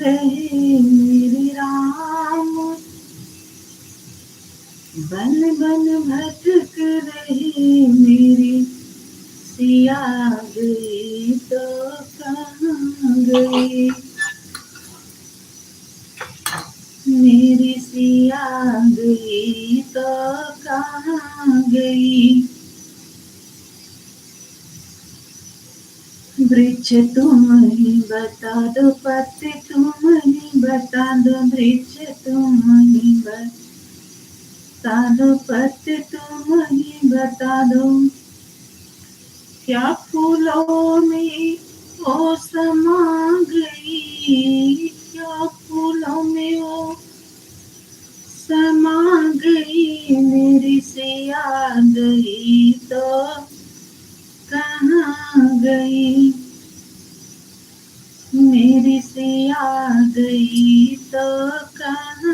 रहे मेरे राम, बन बन भटक रहे मेरी सिया गई तो कहाँ गई, मेरी सिया गई तो कहाँ गई। वृक्ष तुम ही बता दो, पत्ते तुम ही बता दो, वृक्ष तुम ही बता दो, पत्ते तुम ही बता दो, क्या फूलों में वो समा गई, क्या फूलों में वो समा गई, मेरी सिया गई तो कहाँ गई, मेरी सिया गई तो कहाँ